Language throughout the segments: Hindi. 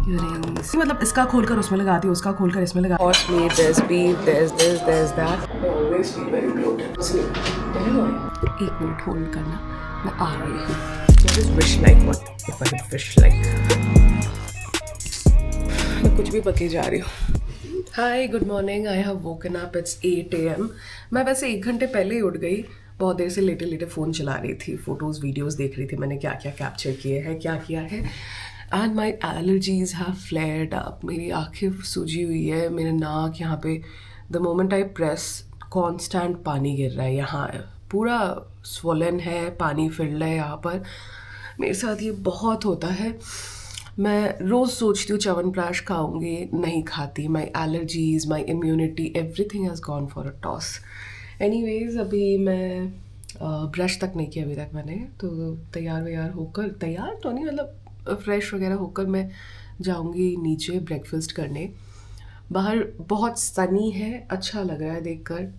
इयररिंग्स, मतलब इसका खोलकर उसमें लगाती हूँ, उसका खोलकर इसमें लगाती हूँ. Horse meat, there's beef, there's this, there's that. I always feel very bloated. एक मिनट होल्ड करना, मैं आ रही हूँ. What is wish like? What if I could wish like? मैं कुछ भी पके जा रही हूँ. Hi, good morning. I have woken up. It's 8 AM. मैं वैसे 1 घंटे पहले ही उठ गई. बहुत देर से लेटे लेटे फ़ोन चला रही थी, फ़ोटोज़ वीडियोज़ देख रही थी मैंने क्या क्या कैप्चर किए हैं, क्या किया है. And my allergies have flared up. मेरी आँखें सूजी हुई है, मेरे नाक यहाँ पे the moment I press constant पानी गिर रहा है. यहाँ पूरा स्वोलन है, पानी फिल्ड है यहाँ पर. मेरे साथ ये बहुत होता है. मैं रोज़ सोचती हूँ च्यवनप्राश खाऊंगी, नहीं खाती. My allergies, my immunity, everything has gone for a toss. Anyways, अभी मैं ब्रश तक नहीं किया अभी तक मैंने. तो तैयार होकर, तैयार तो नहीं मतलब फ्रेश वगैरह होकर मैं जाऊंगी नीचे ब्रेकफास्ट करने. बाहर बहुत सनी है, अच्छा लग रहा है देखकर.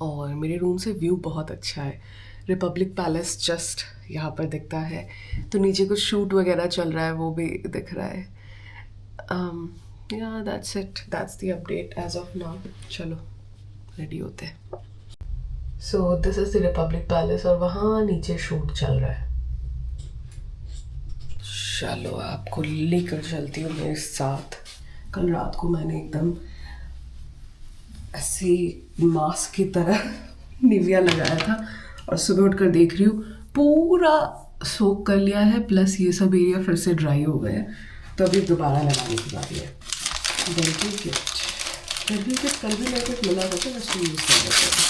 और मेरे रूम से व्यू बहुत अच्छा है. रिपब्लिक पैलेस जस्ट यहाँ पर दिखता है. तो नीचे कुछ शूट वगैरह चल रहा है, वो भी दिख रहा है. या that's it, that's the update as of now. चलो रेडी होते हैं. So this is the republic palace और वहाँ नीचे शूट चल रहा है. चलो आपको लेकर चलती हूँ मेरे साथ. कल रात को मैंने एकदम ऐसे मास्क की तरह निविया लगाया था और सुबह उठकर देख रही हूँ पूरा सोक कर लिया है, प्लस ये सब एरिया do से ड्राई हो गए हैं. तो अभी दोबारा लगाने की बारी है. डेंटल किट कल भी मेरे को मिला था, तो उसको यूज़ कर लेते हैं.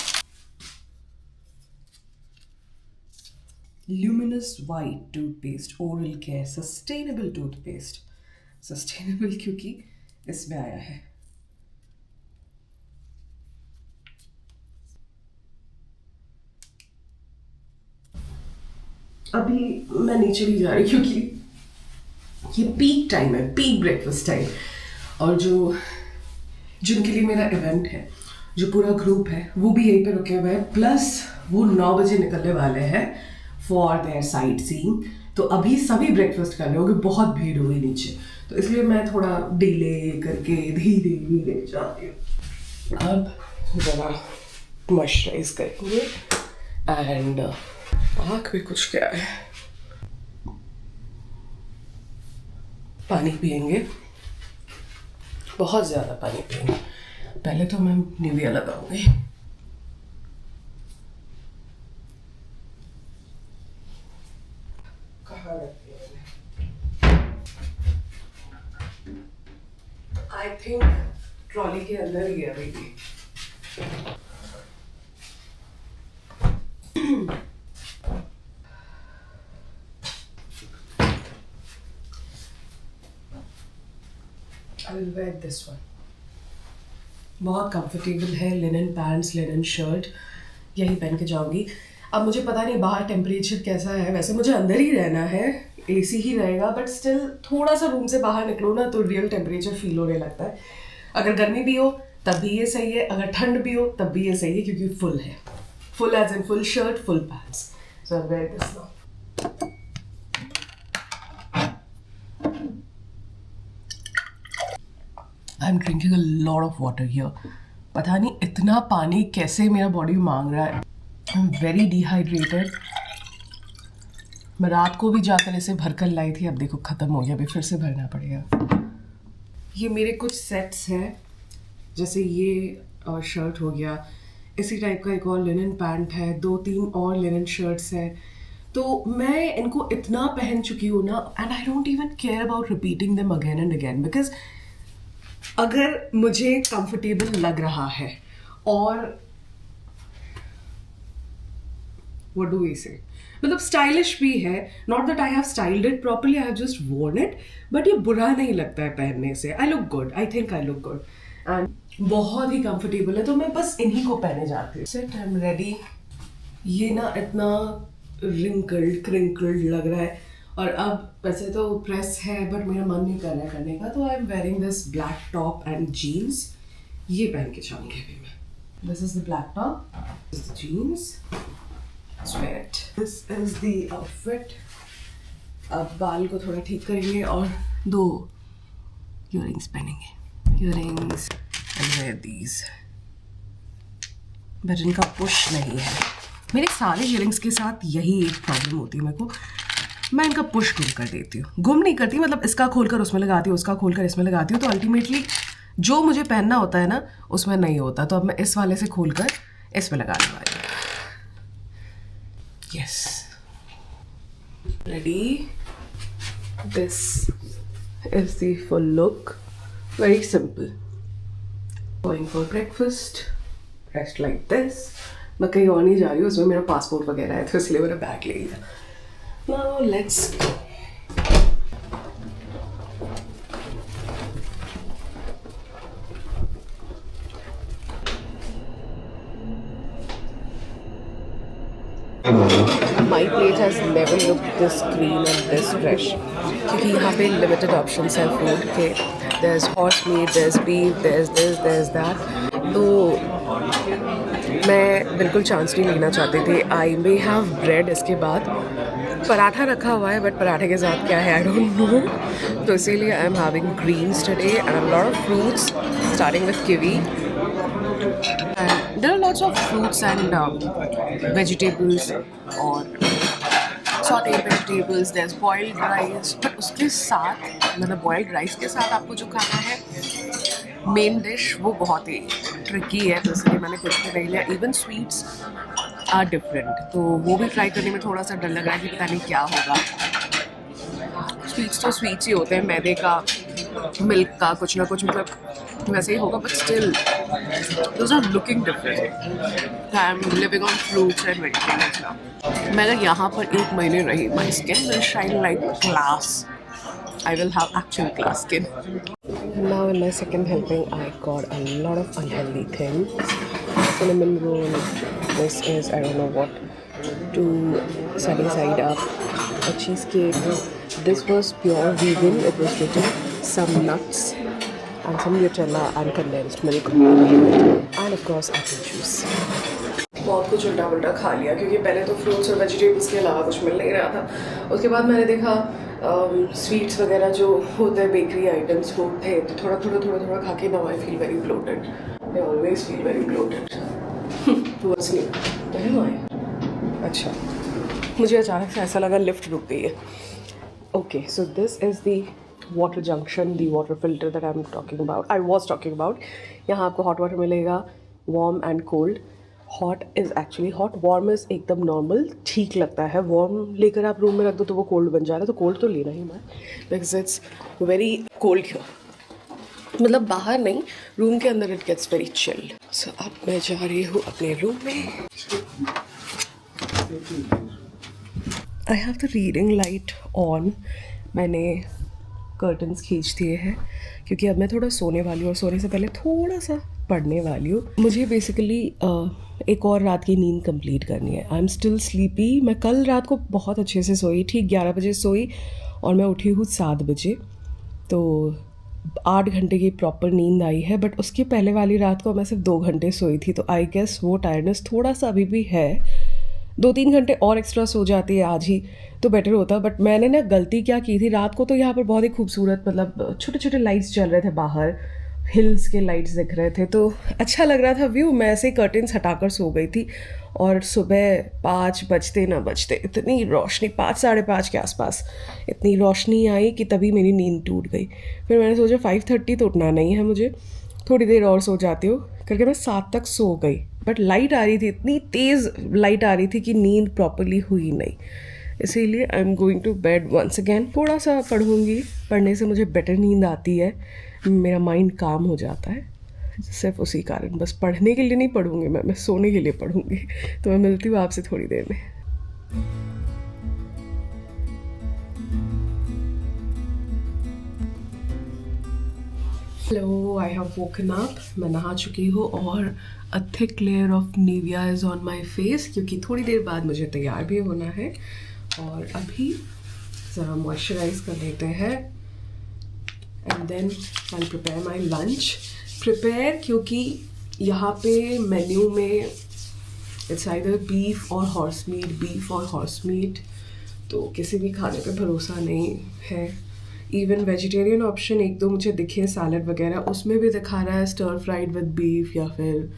Luminous white toothpaste, oral care sustainable toothpaste. Sustainable क्योंकि इसमें आया है. अभी मैं नीचे भी जा रही क्योंकि ये पीक टाइम है, पीक ब्रेकफास्ट टाइम. और जिनके लिए मेरा इवेंट है, जो पूरा ग्रुप है, वो भी यहीं पे रुके हुए हैं. प्लस वो 9 बजे निकलने वाले हैं फॉर देयर साइट सीइंग. तो अभी सभी ब्रेकफास्ट कर रहे होंगे, बहुत भीड़ हुई नीचे. तो इसलिए मैं थोड़ा डिले करके धीरे धीरे जाती हूँ. अब ज़रा मॉइस्चराइज करेंगे एंड आँख भी कुछ क्या है. पानी पियेंगे, बहुत ज़्यादा पानी पियेंगे. पहले तो मैं निविया लगाऊंगी. कहाँ रखी है? आई थिंक ट्रॉली के अंदर ही है अभी भी. I will wear this one. बहुत कंफर्टेबल है. लिनन पैंट्स, लिनन शर्ट, यही पहन के जाऊंगी. अब मुझे पता नहीं बाहर टेम्परेचर कैसा है. वैसे मुझे अंदर ही रहना है, एसी ही रहेगा, बट स्टिल थोड़ा सा रूम से बाहर निकलो ना तो रियल टेम्परेचर फील होने लगता है. अगर गर्मी भी हो तब भी ये सही है, अगर ठंड भी हो तब भी ये सही है, क्योंकि फुल है. Full as in full shirt, full pants. So I wear this now. I am drinking a lot of water here. पता नहीं इतना पानी कैसे मेरा बॉडी मांग रहा है. I am very dehydrated. मैं रात को भी जाकर इसे भरकर लाई थी, अब देखो ख़त्म हो गया. अभी फिर से भरना पड़ेगा. ये मेरे कुछ सेट्स हैं, जैसे ये शर्ट हो गया, इसी टाइप का एक और लिनन पैंट है, 2-3 और लिनन शर्ट्स हैं. तो मैं इनको इतना पहन चुकी हूँ ना, and I don't even care about repeating them again and again. Because अगर मुझे कंफर्टेबल लग रहा है और व्हाट डू वी से, मतलब स्टाइलिश भी है, not that I have styled it properly, I have just worn it, but ये बुरा नहीं लगता है पहनने से. I look good, I think I look good and बहुत ही कंफर्टेबल है. तो मैं बस इन्हीं को पहने जाती हूँ. Sit, I am ready. ये ना इतना रिंकल्ड क्रिंकल्ड लग रहा है. और अब वैसे तो प्रेस है, बट मेरा मन नहीं कर रहा है करने का. तो I am wearing this black top and jeans. ये पहन के जाऊंगी अभी मैं. This is the black top, this is the jeans. This is the outfit. अब बाल को थोड़ा ठीक करेंगे और 2 ईयरिंग्स पहनेंगे, earrings and wear these, but इनका पुश नहीं है। मेरे सारे ईयरिंग्स के साथ यही एक प्रॉब्लम होती है मेरे को, मैं इनका पुश गुम कर देती हूँ। गुम नहीं करती, मतलब इसका खोलकर उसमें लगाती हूँ, उसका खोलकर इसमें लगाती हूँ, तो अल्टीमेटली जो मुझे पहनना होता है ना उसमें नहीं होता। तो अब मैं इस वाले से खोलकर इसमें लगाने वाली हूँ। Yes, ready, this is the full look, very simple. Going for breakfast, dressed like this. मैं कहीं और नहीं जा रही हूँ, उसमें मेरा पासपोर्ट वगैरह है तो इसलिए मेरा बैग ले लिया। Now let's go. My plate has never looked this clean and this fresh, क्योंकि यहाँ पे limited options हैं food के। There's horse meat, there's beef, there's this, there's that. तो मैं बिल्कुल चांस नहीं लेना चाहती थी। आई मे हैव ब्रेड, इसके बाद पराठा रखा हुआ है, बट पराठे के साथ क्या है आई डोंट नो। तो इसीलिए I am having greens today and a lot of fruits starting with kiwi. And there are lots of fruits and vegetables और sauteed vegetables, there's boiled rice, but उसके साथ, मतलब boiled rice के साथ आपको जो खाना है मेन डिश, वो बहुत ही ट्रिकी है, तो इसलिए मैंने कुछ भी नहीं लिया। इवन स्वीट्स आर डिफरेंट, तो वो भी ट्राई करने में थोड़ा सा डर लग रहा है कि पता नहीं क्या होगा। स्वीट्स तो स्वीट्स ही होते हैं, मैदे का, मिल्क का, कुछ ना कुछ मतलब वैसे ही होगा, but still those are looking different. I am living on fruits and vegetables now. मैं अगर यहाँ पर 1 महीने रही, my skin will shine like glass. I will have actual glass skin. Now in my second helping, I got a lot of unhealthy things. Cinnamon roll. This is, I don't know what. 2 sunny side up. A cheesecake. This was pure vegan. It was written some nuts and some Nutella and condensed milk. And of course apple juice. बहुत कुछ उल्टा पुल्टा खा लिया, क्योंकि पहले तो फ्रूट्स और वेजिटेबल्स के अलावा कुछ मिल नहीं रहा था। उसके बाद मैंने देखा स्वीट्स वगैरह जो होते हैं, बेकरी आइटम्स, वो थे, तो थोड़ा थोड़ा खा के now I feel very bloated. I always feel very bloated. बस नहीं, अच्छा, मुझे अचानक से ऐसा लगा लिफ्ट रुक गई है। Okay, so this is the water junction, the water filter that I am talking about, I was talking about. यहाँ आपको हॉट वाटर मिलेगा, warm and cold. Hot is actually hot, warm is एकदम नॉर्मल, ठीक लगता है। वार्म लेकर आप रूम में रख दो तो वो कोल्ड बन जा रहा है, तो कोल्ड तो लेना ही मैं, because it's very cold here. मतलब बाहर नहीं, रूम के अंदर इट गेट्स वेरी चिल्ड। सो अब मैं जा रही हूँ अपने रूम में। I have the reading light on. मैंने कर्टन्स खींच दिए हैं क्योंकि अब मैं थोड़ा सोने वाली हूँ और सोने से पहले थोड़ा सा पढ़ने वाली हूँ। मुझे बेसिकली एक और रात की नींद कंप्लीट करनी है। I am still sleepy. मैं कल रात को बहुत अच्छे से सोई, ठीक 11 बजे सोई और मैं उठी हूँ 7 बजे, तो 8 घंटे की प्रॉपर नींद आई है। बट उसके पहले वाली रात को मैं सिर्फ 2 घंटे सोई थी, तो आई गेस वो टायर्डनेस थोड़ा सा अभी भी है। 2-3 घंटे और एक्स्ट्रा सो जाती है आज ही तो बेटर होता। बट मैंने ना गलती क्या की थी, रात को तो यहाँ पर बहुत ही खूबसूरत, मतलब छोटे छोटे लाइट्स चल रहे थे बाहर, हिल्स के लाइट्स दिख रहे थे, तो अच्छा लग रहा था व्यू। मैं ऐसे कर्टन्स हटाकर सो गई थी और सुबह 5 बजते ना बजते इतनी रोशनी, 5 साढ़े 5 के आसपास इतनी रोशनी आई कि तभी मेरी नींद टूट गई। फिर मैंने सोचा 5:30 तो उठना नहीं है मुझे, थोड़ी देर और सो जाती हूँ करके मैं 7 तक सो गई। बट लाइट आ रही थी, इतनी तेज़ लाइट आ रही थी कि नींद प्रॉपरली हुई नहीं, इसीलिए I am going to bed once again. थोड़ा सा पढ़ूँगी, पढ़ने से मुझे बेटर नींद आती है, मेरा माइंड काम हो जाता है, सिर्फ उसी कारण। बस पढ़ने के लिए नहीं पढ़ूँगी मैं सोने के लिए पढ़ूँगी। तो मैं मिलती हूँ आपसे थोड़ी देर में। Hello, I have woken up. मैं नहा चुकी हूँ और a thick layer of Nivea is on my face, क्योंकि थोड़ी देर बाद मुझे तैयार भी होना है। और अभी ज़रा मॉइस्चराइज कर लेते हैं and then I prepare my lunch. Prepare क्योंकि यहाँ पे मेन्यू में इट्स आइदर बीफ और हॉर्स मीट, बीफ और हॉर्स मीट, तो किसी भी खाने पे भरोसा नहीं है इवन वेजिटेरियन ऑप्शन एक दो मुझे दिखे सैलड वगैरह, उसमें भी दिखा रहा है स्टर फ्राइड विद बीफ या फिर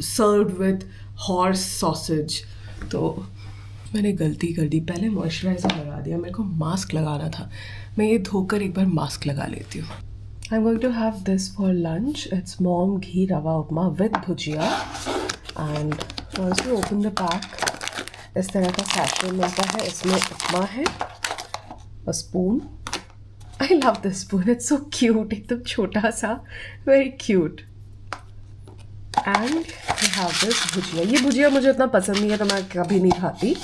सर्व्ड विद हॉर्स सॉसेज। तो मैंने गलती कर दी, पहले मॉइस्चराइज़र लगा दिया, मेरे को मास्क लगाना था। मैं ये धोकर एक बार मास्क लगा लेती हूँ। I am going to have this for lunch. It's mom ghee rava upma with bhujia. And first you open the pack, इस तरह का सैशे मिलता है, इसमें उपमा है, a spoon. I love this spoon, it's so cute, एकदम छोटा सा, very cute. And we have this bhujia. ये भुजिया मुझे इतना पसंद नहीं है तो मैं कभी नहीं खाती।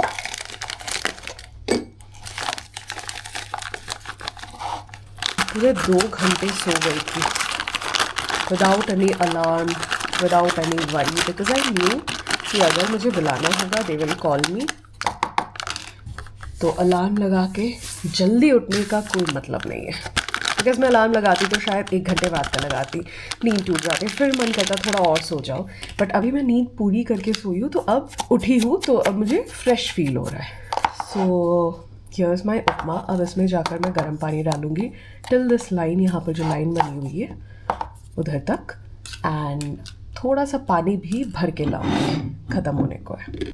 पूरे 2 घंटे सो गई थी without any alarm, without any worry, because I knew कि अगर मुझे बुलाना होगा दे विल कॉल मी। तो अलार्म लगा के जल्दी उठने का कोई मतलब नहीं है, बिकॉज मैं अलार्म लगाती तो शायद 1 घंटे बाद का लगाती, नींद टूट जाती, फिर मन करता थोड़ा और सो जाओ। बट अभी मैं नींद पूरी करके सोई हूँ, तो अब उठी हूँ तो अब मुझे फ्रेश फील हो रहा है। सो हियर्स माई उपमा। अब इसमें जाकर मैं गर्म पानी डालूँगी टिल दिस लाइन, यहाँ पर जो लाइन बनी हुई है उधर तक, एंड थोड़ा सा पानी भी भर के लाऊंगी, ख़त्म होने को है।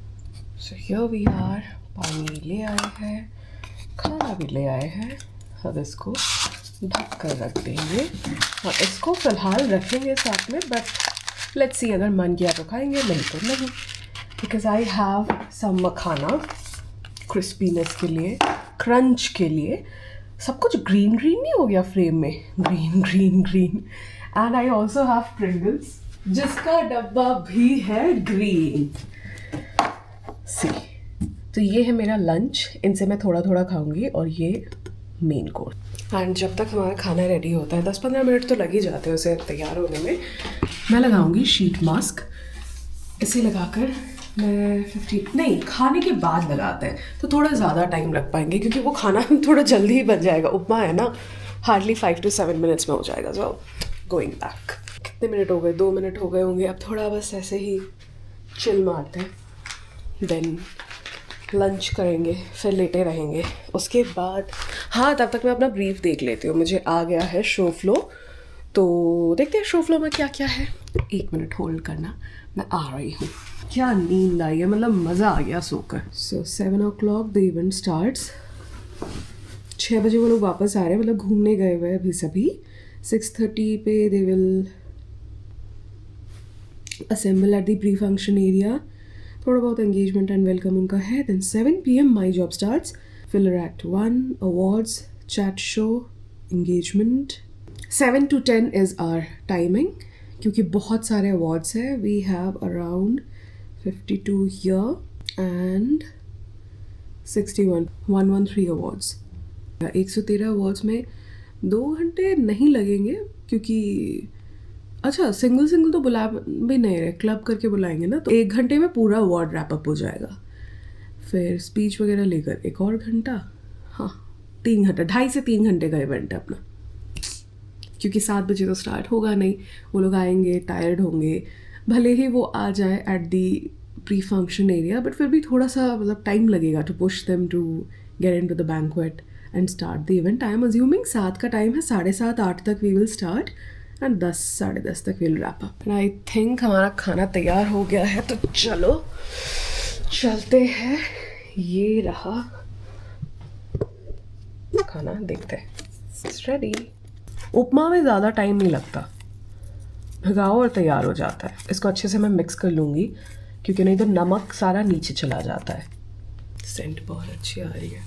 सो हियर वी आर, पानी ले आए हैं, खाना भी ले आए हैं। अब इसको ढक कर रख देंगे और इसको फ़िलहाल रखेंगे साथ में, बट लेट्स सी, अगर मन किया तो खाएंगे, नहीं तो नहीं। Because I have some makhana crispiness के लिए, क्रंच के लिए। सब कुछ ग्रीन ग्रीन नहीं हो गया फ्रेम में, green green green. And I also have Pringles जिसका डब्बा भी है ग्रीन। सी, तो ये है मेरा लंच, इनसे मैं थोड़ा थोड़ा खाऊंगी और ये मेन कोर्स। एंड जब तक हमारा खाना रेडी होता है 10-15 मिनट तो लग ही जाते हैं उसे तैयार होने में। मैं लगाऊंगी शीट मास्क। इसे लगाकर मैं 50 नहीं, खाने के बाद लगाते हैं तो थोड़ा ज़्यादा टाइम लग पाएंगे, क्योंकि वो खाना थोड़ा जल्दी ही बन जाएगा। उपमा है ना, हार्डली 5 to 7 मिनट्स में हो जाएगा। So going back. कितने मिनट हो गए? 2 मिनट हो गए होंगे। अब थोड़ा बस ऐसे ही चिल मारते हैं, देन लंच करेंगे, फिर लेटे रहेंगे। उसके बाद हाँ, तब तक मैं अपना ब्रीफ देख लेती हूँ। मुझे आ गया है शो फ्लो, तो देखते हैं शो फ्लो में क्या क्या है। 1 मिनट होल्ड करना, मैं आ रही हूँ। क्या नींद आई है, मतलब मज़ा आ गया सोकर। सो 7 o'clock द इवेंट स्टार्ट्स। 6 बजे वो लोग वापस आ रहे हैं, मतलब घूमने गए हुए अभी सभी। 6:30 पे they will assemble at the pre function area. थोड़ा बहुत एंगेजमेंट एंड वेलकम उनका है। Then 7 PM my job starts. Filler act 1, awards, chat show, engagement. 7 to 10 is our timing, क्योंकि बहुत सारे अवार्ड्स हैं। We have around 52 here and 61, 113 awards. 113 awards में 2 घंटे नहीं लगेंगे, क्योंकि अच्छा सिंगल तो बुला भी नहीं रहे, क्लब करके बुलाएंगे ना, तो 1 घंटे में पूरा अवार्ड रैप अप हो जाएगा। फिर स्पीच वगैरह लेकर 1 और घंटा, हाँ 3 घंटा, 2.5 से 3 घंटे का इवेंट है अपना। क्योंकि 7 बजे तो स्टार्ट होगा नहीं, वो लोग आएंगे, टायर्ड होंगे, भले ही वो आ जाए at the pre function area, but फिर भी थोड़ा सा मतलब टाइम लगेगा to push them to get in to the banquet and start the event. I am assuming 7 का टाइम है, 7:30 8 तक वी विल स्टार्ट एंड 10 साढ़े 10 तक will wrap up. I think हमारा खाना तैयार हो गया है, तो चलो चलते हैं। ये रहा खाना, देखते हैं। It's ready. उपमा में ज़्यादा टाइम नहीं लगता, भिगाओ और तैयार हो जाता है। इसको अच्छे से मैं मिक्स कर लूँगी, क्योंकि नहीं तो नमक सारा नीचे चला जाता है। सेंट बहुत अच्छी आ रही है।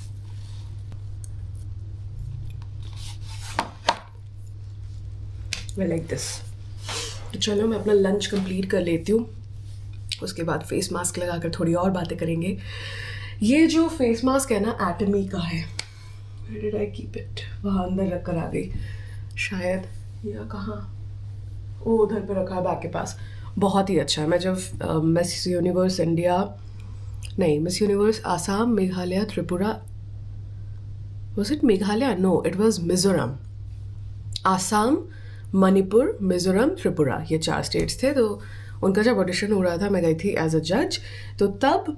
Like this. तो चलो मैं अपना लंच कंप्लीट कर लेती हूँ, उसके बाद फेस मास्क लगाकर थोड़ी और बातें करेंगे। ये जो फेस मास्क है ना, एटमी का है। Where did I keep it? वहाँ अंदर रख कर आ गई शायद, या कहाँ, वो उधर पे रखा है बैग के पास। बहुत ही अच्छा है। मैं जब मिस यूनिवर्स इंडिया नहीं, Miss Universe Assam, Meghalaya, Tripura, was it Meghalaya? No, it was Mizoram. Assam, Manipur, Mizoram, Tripura, ये 4 स्टेट्स थे। तो उनका जब ऑडिशन हो रहा था, मैं गई थी एज अ जज, तो तब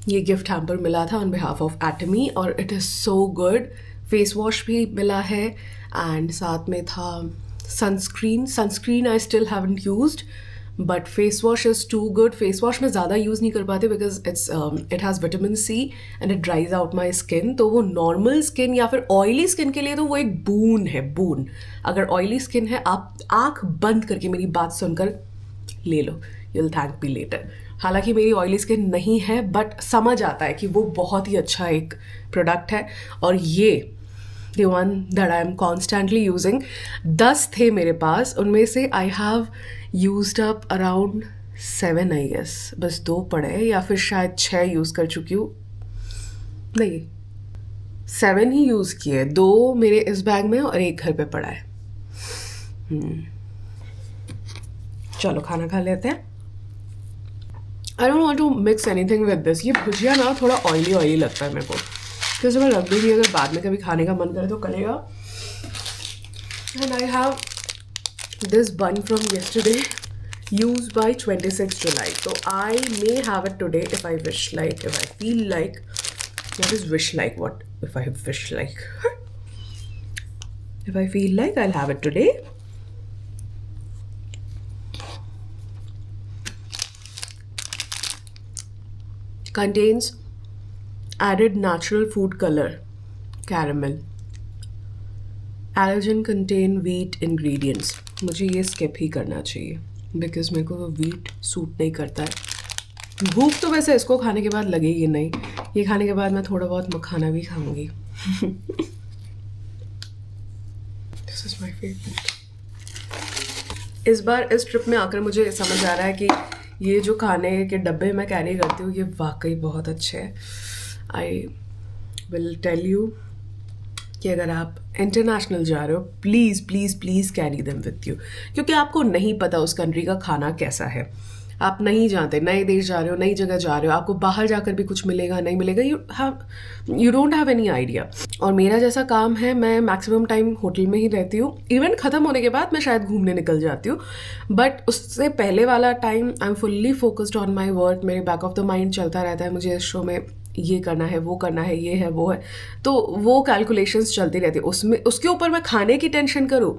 ये गिफ्ट हैम्पर मिला था ऑन बिहाफ ऑफ एटमी, और it is so good. Face wash भी मिला है एंड साथ में था sunscreen I still haven't used but face wash is too good. Face wash में ज़्यादा यूज़ नहीं कर पाते because it has vitamin C and it dries out my skin. तो वो नॉर्मल स्किन या फिर ऑयली स्किन के लिए तो वो एक बून है, बून. अगर ऑयली स्किन है आप आँख बंद करके मेरी बात सुनकर ले लो, you will thank me later. हालांकि मेरी ऑयली स्किन नहीं है बट समझ आता है कि वो बहुत ही अच्छा एक प्रोडक्ट है. और ये the one that I am constantly using, 10 थे मेरे पास, उनमें से I have used up around 7 I guess. बस 2 पड़े या फिर शायद 6 यूज़ कर चुकी हूँ. नहीं, 7 ही यूज़ किए. 2 मेरे इस बैग में और 1 घर पे पड़ा है. चलो खाना खा लेते हैं. I don't want to mix anything with this. ये भुजिया ना थोड़ा ऑयली लगता है मेरे को, तो मैं रख दूँगी, अगर बाद में कभी खाने का मन करे तो करेगा. And I have this bun from yesterday use by 26 July. तो I may have it today if I wish like, if I feel like. What is wish like? What if I wish like? If I feel like I will have it today. Contains added natural food color, caramel. Allergen contain wheat ingredients. मुझे ये स्किप ही करना चाहिए बिकॉज मेरे को व्हीट सूट नहीं करता है. भूख तो वैसे इसको खाने के बाद लगेगी नहीं. ये खाने के बाद मैं थोड़ा बहुत मखाना भी खाऊंगी. This is my favourite. इस बार इस ट्रिप में आकर मुझे समझ आ रहा है कि ये जो खाने के डब्बे मैं कैरी करती हूँ ये वाकई बहुत अच्छे हैं. आई विल टेल यू कि अगर आप इंटरनेशनल जा रहे हो please please please carry them with you, क्योंकि आपको नहीं पता उस कंट्री का खाना कैसा है. आप नहीं जानते, नए देश जा रहे हो, नई जगह जा रहे हो, आपको बाहर जाकर भी कुछ मिलेगा नहीं मिलेगा, you don't have any idea. और मेरा जैसा काम है, मैं मैक्सिमम टाइम होटल में ही रहती हूँ. इवेंट ख़त्म होने के बाद मैं शायद घूमने निकल जाती हूँ, बट उससे पहले वाला time I am fully focused on my work. मेरे बैक ऑफ द माइंड चलता रहता है, मुझे इस शो में ये करना है, वो करना है, ये है, वो है. तो वो कैलकुलेशंस चलती रहती है. उसमें उसके ऊपर मैं खाने की टेंशन करूँ,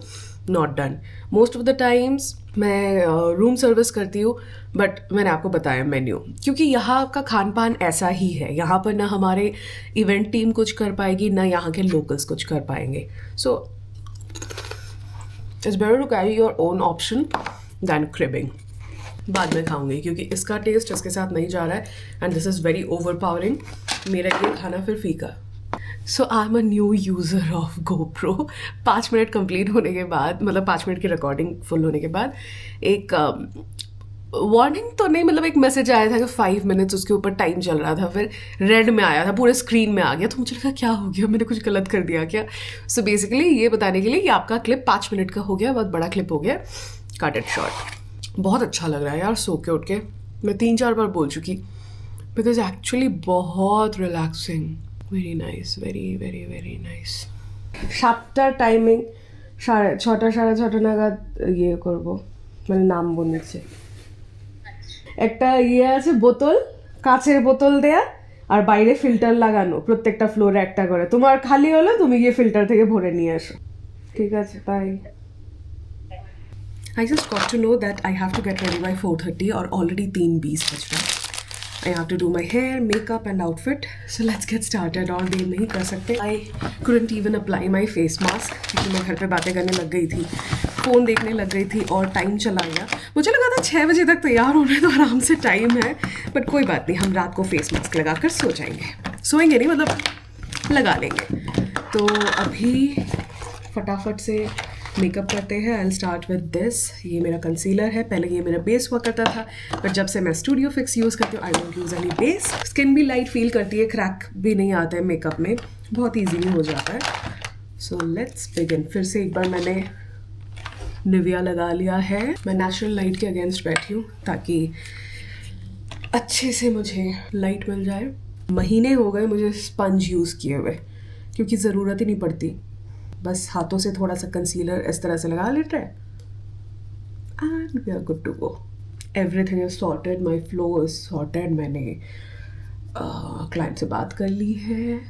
not done. Most of the times मैं रूम सर्विस करती हूँ, बट मैंने आपको बताया मेन्यू, क्योंकि यहाँ का खान पान ऐसा ही है. यहाँ पर ना हमारे इवेंट टीम कुछ कर पाएगी, ना यहाँ के लोकल्स कुछ कर पाएंगे. So it's better to carry your own option than cribbing. बाद में खाऊंगी क्योंकि इसका टेस्ट इसके साथ नहीं जा रहा है and this is very overpowering. मेरा ये खाना फिर फीका. So I am a new user of GoPro. 5 minute complete होने के बाद, मतलब 5 मिनट की रिकॉर्डिंग फुल होने के बाद एक वार्निंग तो नहीं, मतलब एक मैसेज आया था कि 5 मिनट्स उसके ऊपर टाइम चल रहा था, फिर रेड में आया था, पूरे स्क्रीन में आ गया. तो मुझे लगा क्या हो गया, मैंने कुछ गलत कर दिया क्या. सो बेसिकली ये बताने के लिए कि आपका क्लिप 5 मिनट का हो गया, बहुत बड़ा क्लिप हो गया, कट इट शॉर्ट. बहुत अच्छा लग रहा है यार सो के उठ के. मैं 3-4 बार बोल चुकी बिकॉज एक्चुअली बहुत relaxing. Very nice, very very very nice. 7টার টাইমিং 6:30 নাগাদ ইয়ে করবো, মানে নামবো নিচে. একটা ইয়ে আছে বোতল, কাচের বোতল দেয়া আর বাইরে ফিল্টার লাগানো, প্রত্যেকটা ফ্লোরে একটা করে. তোমার খালি হলো তুমি গিয়ে ফিল্টার থেকে ভরে নিয়ে আসো. ঠিক আছে, by. I just got to know that I have to get ready by 4:30 और already 3:20 बज रहा है. I have to do my hair, makeup and outfit. So let's get started. और देर नहीं कर सकते. I couldn't even apply my face mask क्योंकि मैं घर पे बातें करने लग गई थी, फ़ोन देखने लग गई थी और टाइम चला गया. मुझे लगा था 6 बजे तक तैयार होने तो आराम से टाइम है, बट कोई बात नहीं, हम रात को फेस मास्क लगा कर सो जाएंगे. सोएंगे नहीं, मतलब लगा लेंगे. तो अभी फटाफट से मेकअप करते हैं. I will start with this. ये मेरा कंसीलर है. पहले ये मेरा बेस हुआ करता था, बट जब से मैं स्टूडियो फिक्स यूज़ करती हूँ I don't use any base. Skin भी लाइट फील करती है, क्रैक भी नहीं आता है मेकअप में, बहुत ईजीली हो जाता है. So let's begin. फिर से एक बार मैंने निविया लगा लिया है. मैं नेचुरल लाइट के अगेंस्ट बैठी हूँ ताकि अच्छे से मुझे लाइट मिल जाए. महीने हो गए मुझे स्पंज यूज़ किए हुए, क्योंकि ज़रूरत ही नहीं पड़ती. बस हाथों से थोड़ा सा कंसीलर इस तरह से लगा लेते हैं and we are good to go. Everything is sorted, my flow is sorted. मैंने क्लाइंट से बात कर ली है.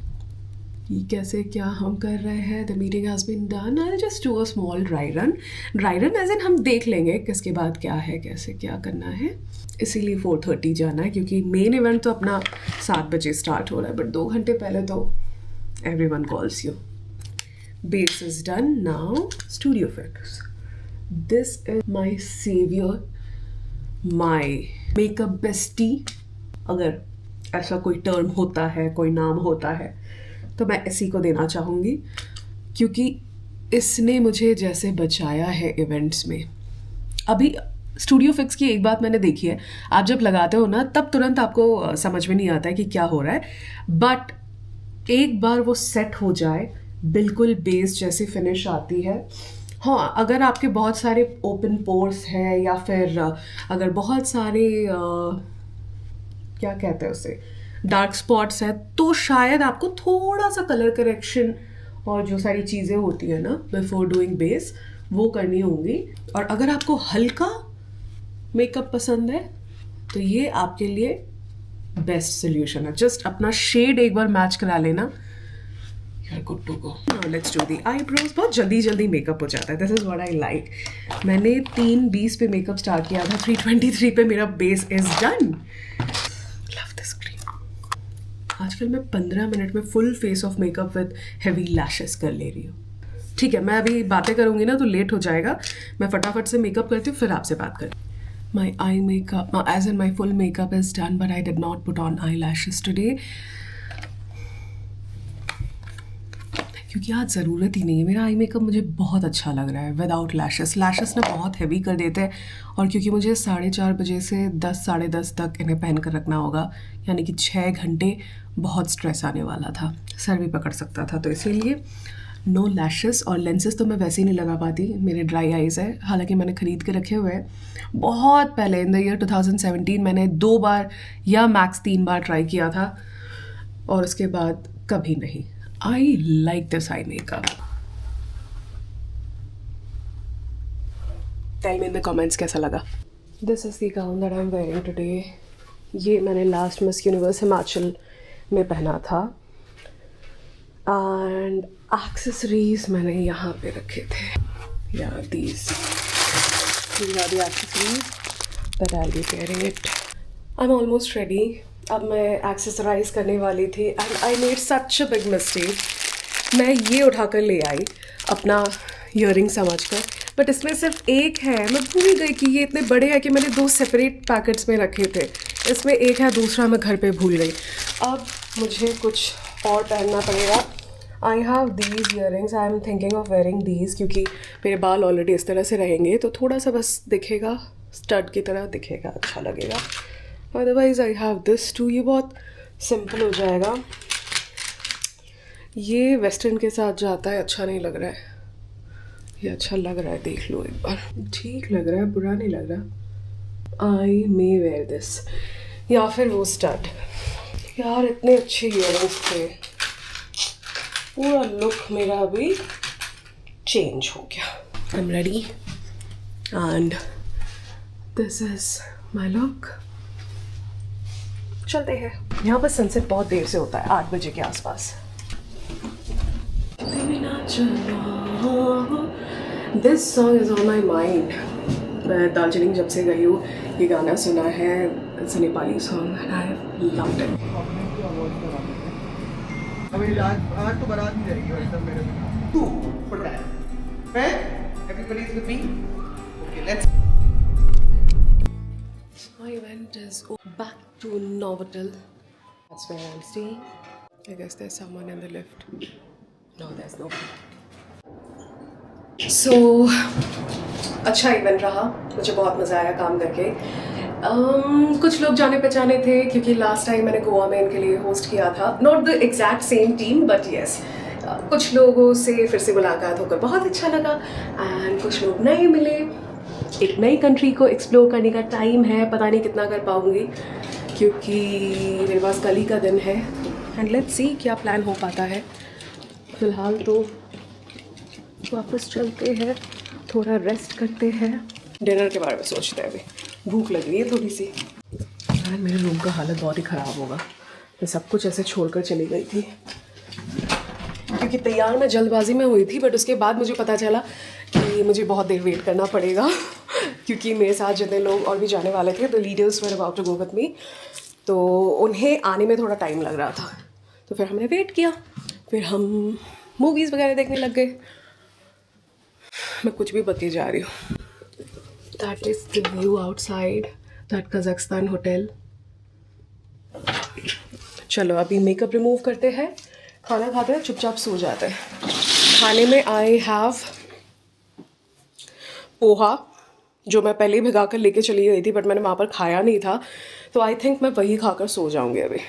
कि कैसे क्या हम कर रहे हैं। The meeting has been done, I just do a small dry run as in हम देख लेंगे किसके बाद क्या है, कैसे क्या करना है। इसीलिए 4:30 जाना है क्योंकि मेन इवेंट तो अपना 7 बजे स्टार्ट हो रहा है, बट 2 घंटे पहले तो everyone calls you. Base is done. Now studio fix. This is my savior, my makeup bestie. अगर ऐसा कोई टर्म होता है, कोई नाम होता है, तो मैं इसी को देना चाहूँगी क्योंकि इसने मुझे जैसे बचाया है इवेंट्स में। अभी स्टूडियो फिक्स की एक बात मैंने देखी है, आप जब लगाते हो ना तब तुरंत आपको समझ में नहीं आता है कि क्या हो रहा है, बट एक बार वो सेट हो जाए बिल्कुल बेस जैसी फिनिश आती है। हाँ, अगर आपके बहुत सारे ओपन पोर्स हैं या फिर अगर बहुत सारे क्या कहते हैं उसे, डार्क स्पॉट्स हैं, तो शायद आपको थोड़ा सा कलर करेक्शन और जो सारी चीज़ें होती है ना बिफोर डूइंग बेस वो करनी होंगी। और अगर आपको हल्का मेकअप पसंद है तो ये आपके लिए बेस्ट सोल्यूशन है। जस्ट अपना शेड एक बार मैच करा लेना, you are good to go. Now let's do the eyebrows. बहुत जल्दी जल्दी मेकअप हो जाता है, this is what I like. मैंने 3:20 पे मेकअप स्टार्ट किया था, 3:23 पे मेरा base is done. Love this cream. आजकल मैं 15 मिनट में full face of makeup with heavy lashes कर ले रही हूँ। ठीक है, मैं अभी बातें करूँगी ना तो लेट हो जाएगा, मैं फटाफट से मेकअप करती हूँ फिर आपसे बात करूँ। My eye makeup, as in my full makeup is done, but I did not put on eyelashes today. क्योंकि आज ज़रूरत ही नहीं है। मेरा आई मेकअप मुझे बहुत अच्छा लग रहा है विदाउट लैशेस। लैशेस ना बहुत हैवी कर देते हैं, और क्योंकि मुझे 4:30 बजे से 10 साढ़े 10 तक इन्हें पहन कर रखना होगा, यानी कि 6 घंटे, बहुत स्ट्रेस आने वाला था, सर भी पकड़ सकता था, तो इसीलिए नो लैशेस। और लेंसेज तो मैं वैसे ही नहीं लगा पाती, मेरे ड्राई आइज़ है, हालांकि मैंने ख़रीद के रखे हुए हैं। बहुत पहले इन द ईयर 2017 मैंने 2 बार या मैक्स 3 बार ट्राई किया था, और उसके बाद कभी नहीं। I like this I makeup. Tell me in the comments कैसा लगा। This is the gown that I am wearing today. ये मैंने लास्ट मिस यूनिवर्स हिमाचल में पहना था, एंड एक्सेसरीज मैंने यहाँ पे रखे थे। या these are the accessories that I'll be wearing it. I'm almost ready. अब मैं एक्सेसराइज करने वाली थी and I made such a big mistake. मैं ये उठाकर ले आई अपना ईयरिंग समझकर, बट इसमें सिर्फ एक है। मैं भूल गई कि ये इतने बड़े हैं कि मैंने 2 सेपरेट पैकेट्स में रखे थे। इसमें एक है, दूसरा मैं घर पे भूल गई। अब मुझे कुछ और पहनना पड़ेगा। I have these earrings, I am thinking of wearing these, क्योंकि मेरे बाल ऑलरेडी इस तरह से रहेंगे तो थोड़ा सा बस दिखेगा, स्टड की तरह दिखेगा, अच्छा लगेगा। Otherwise I have this too, ये बहुत सिंपल हो जाएगा। ये वेस्टर्न के साथ जाता है, अच्छा नहीं लग रहा है। ये अच्छा लग रहा है, देख लो एक बार, ठीक लग रहा है, बुरा नहीं लग रहा। आई मे वेयर दिस, या फिर वो स्टड। यार इतने अच्छे ईयरिंग्स थे, पूरा लुक मेरा अभी चेंज हो गया। आई am ready and this is my look. चलते हैं। यहाँ पर सनसेट बहुत देर से होता है, 8 बजे के आसपास। This song is on my mind. मैं दार्जिलिंग जब से गई हूँ ये गाना सुना है, it's a Nepali song and I have loved it. आज तो बारात नहीं जाएगी वैसे मेरे तू पता है everybody is with me okay let's My event is back to Novotel. That's where I'm staying. I guess there's someone in the lift. No, there's nobody. So, अच्छा इवेंट रहा, मुझे बहुत मज़ा आया काम करके। कुछ लोग जाने पहचाने थे क्योंकि लास्ट टाइम मैंने गोवा में इनके लिए होस्ट किया था। Not the exact same team but yes, कुछ लोगों से फिर से मुलाकात होकर बहुत अच्छा लगा एंड कुछ लोग नए मिले। एक नई कंट्री को एक्सप्लोर करने का टाइम है, पता नहीं कितना कर पाऊँगी क्योंकि मेरे पास कल ही का दिन है एंड लेट्स सी क्या प्लान हो पाता है। फ़िलहाल तो वापस चलते हैं, थोड़ा रेस्ट करते हैं, डिनर के बारे में सोचते हैं। अभी भूख लग रही है थोड़ी सी। यार मेरे रूम का हालत बहुत ही ख़राब होगा, मैं सब कुछ ऐसे छोड़कर चली गई थी। क्योंकि तैयार मैं जल्दबाजी में हुई थी, बट उसके बाद मुझे पता चला कि मुझे बहुत देर वेट करना पड़ेगा क्योंकि मेरे साथ जितने लोग और भी जाने वाले थे, the leaders were about to go with me, तो उन्हें आने में थोड़ा टाइम लग रहा था। तो फिर हमने वेट किया, फिर हम मूवीज़ वगैरह देखने लग गए। मैं कुछ भी बके जा रही हूँ। That is the view outside that Kazakhstan hotel. चलो अभी मेकअप रिमूव करते हैं, खाना खाते हैं, चुपचाप सो जाते हैं। खाने में आई हैव पोहा, जो मैं पहले ही भिगा कर लेके चली गई थी, बट मैंने वहाँ पर खाया नहीं था, तो आई थिंक मैं वही खाकर सो जाऊँगी अभी।